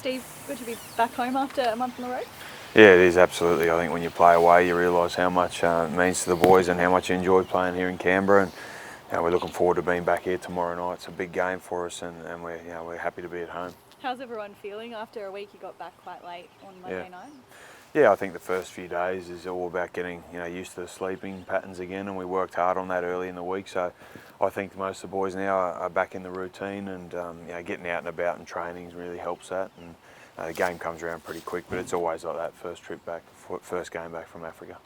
Steve, good to be back home after a month on the road? Yeah, it is, absolutely. I think when you play away, you realise how much it means to the boys and how much you enjoy playing here in Canberra. And we're looking forward to being back here tomorrow night. It's a big game for us, and we're happy to be at home. How's everyone feeling after a week? You got back quite late on Monday night. Yeah, I think the first few days is all about getting used to the sleeping patterns again, and we worked hard on that early in the week. So I think most of the boys now are back in the routine, and getting out and about and training really helps that. And the game comes around pretty quick, but it's always like that first trip back, first game back from Africa.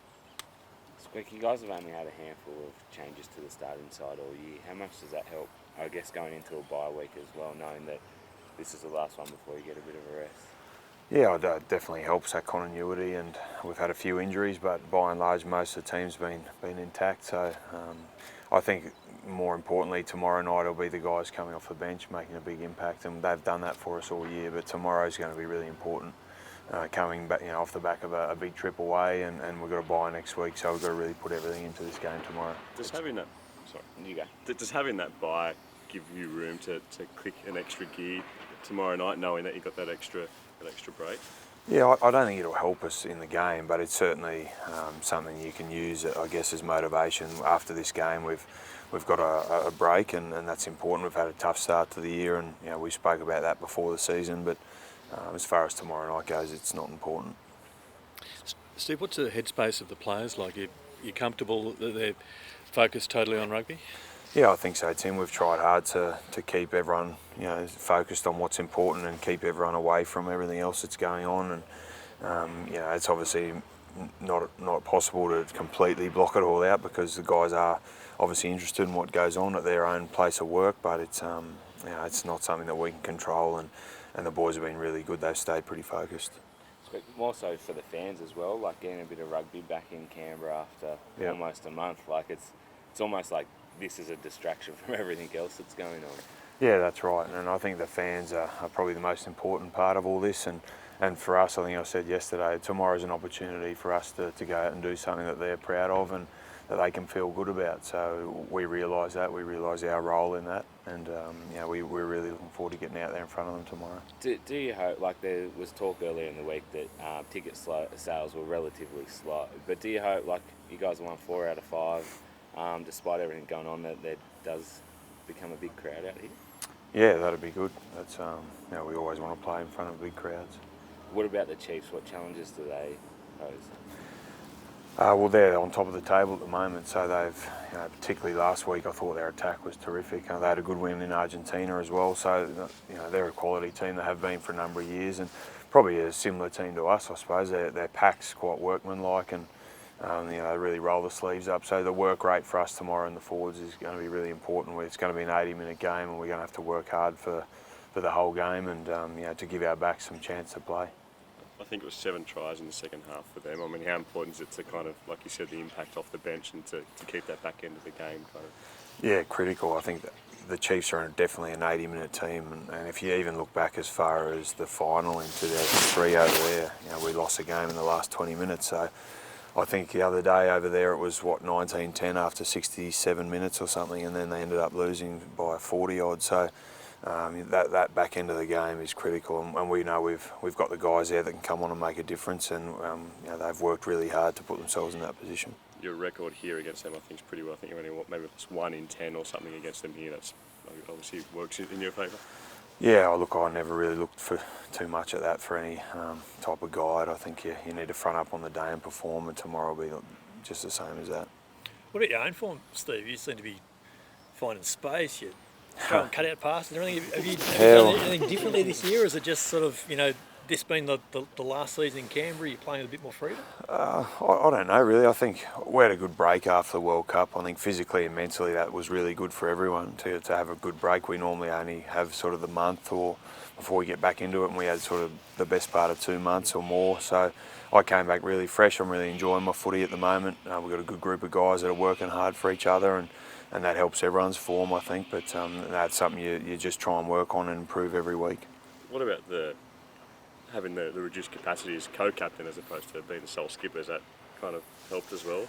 You guys have only had a handful of changes to the starting side all year. How much does that help, I guess, going into a bye week as well, knowing that this is the last one before you get a bit of a rest? Yeah, it definitely helps that continuity, and we've had a few injuries, but by and large most of the team's been intact. So I think more importantly tomorrow night will be the guys coming off the bench making a big impact, and they've done that for us all year, but tomorrow's going to be really important. Coming back, off the back of a big trip away, and we've got a bye next week, so we've got to really put everything into this game tomorrow. Does having that bye give you room to click an extra gear tomorrow night, knowing that you got that extra break? Yeah, I don't think it'll help us in the game, but it's certainly something you can use, I guess, as motivation. After this game, we've got a break, and that's important. We've had a tough start to the year, and we spoke about that before the season, but as far as tomorrow night goes, it's not important. Steve, what's the headspace of the players like? You comfortable that they're focused totally on rugby? Yeah, I think so, Tim. We've tried hard to keep everyone, focused on what's important and keep everyone away from everything else that's going on. And it's obviously not possible to completely block it all out, because the guys are obviously interested in what goes on at their own place of work. But it's it's not something that we can control, and the boys have been really good. They've stayed pretty focused. But more so for the fans as well, like getting a bit of rugby back in Canberra after almost a month. Like it's almost like this is a distraction from everything else that's going on. Yeah, that's right, and I think the fans are probably the most important part of all this, and for us, I think I said yesterday, tomorrow's an opportunity for us to go out and do something that they're proud of and that they can feel good about. So we realise that, we realise our role in that, and we're really looking forward to getting out there in front of them tomorrow. Do you hope, like there was talk earlier in the week that ticket sales were relatively slow, but do you hope, like you guys won 4 out of 5, despite everything going on, that there does become a big crowd out here? Yeah, that'd be good. That's we always want to play in front of big crowds. What about the Chiefs? What challenges do they pose? Well, they're on top of the table at the moment, so they've, particularly last week, I thought their attack was terrific. They had a good win in Argentina as well, so they're a quality team. They have been for a number of years, and probably a similar team to us, I suppose. Their pack's quite workmanlike, and they really roll the sleeves up. So the work rate for us tomorrow in the forwards is going to be really important. It's going to be an 80-minute game, and we're going to have to work hard for the whole game, and to give our backs some chance to play. I think it was 7 tries in the second half for them. I mean, how important is it to kind of, like you said, the impact off the bench and to keep that back end of the game kind of? Yeah, critical. I think that the Chiefs are definitely an 80-minute team, and if you even look back as far as the final in 2003 over there, we lost a game in the last 20 minutes. So I think the other day over there it was 19-10 after 67 minutes or something, and then they ended up losing by 40 odd. So that back end of the game is critical, and we know we've got the guys there that can come on and make a difference, and they've worked really hard to put themselves in that position. Your record here against them, I think, is pretty well. I think you're only maybe it's 1 in 10 or something against them here. That's obviously works in your favour. Yeah, look, I never really looked for too much at that for any type of guide. I think you need to front up on the day and perform, and tomorrow will be just the same as that. What about your own form, Steve? You seem to be finding space. You're throwing cut-out passes. Have you done anything differently this year, or is it just sort of, this being the last season in Canberra, you're playing with a bit more freedom? I don't know, really. I think we had a good break after the World Cup. I think physically and mentally that was really good for everyone to have a good break. We normally only have sort of the month or before we get back into it, and we had sort of the best part of 2 months or more. So I came back really fresh. I'm really enjoying my footy at the moment. We've got a good group of guys that are working hard for each other, and that helps everyone's form, I think. But that's something you just try and work on and improve every week. What about having the reduced capacity as CoCaptain as opposed to being the sole skipper? Has that kind of helped as well?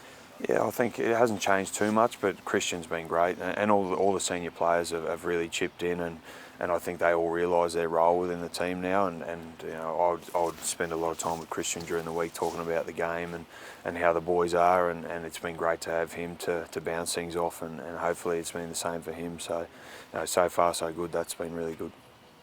Yeah, I think it hasn't changed too much, but Christian's been great, and all the senior players have really chipped in, and I think they all realise their role within the team now. And you know, I would spend a lot of time with Christian during the week talking about the game and how the boys are, and it's been great to have him to bounce things off, and hopefully it's been the same for him. So, you know, so far so good. That's been really good.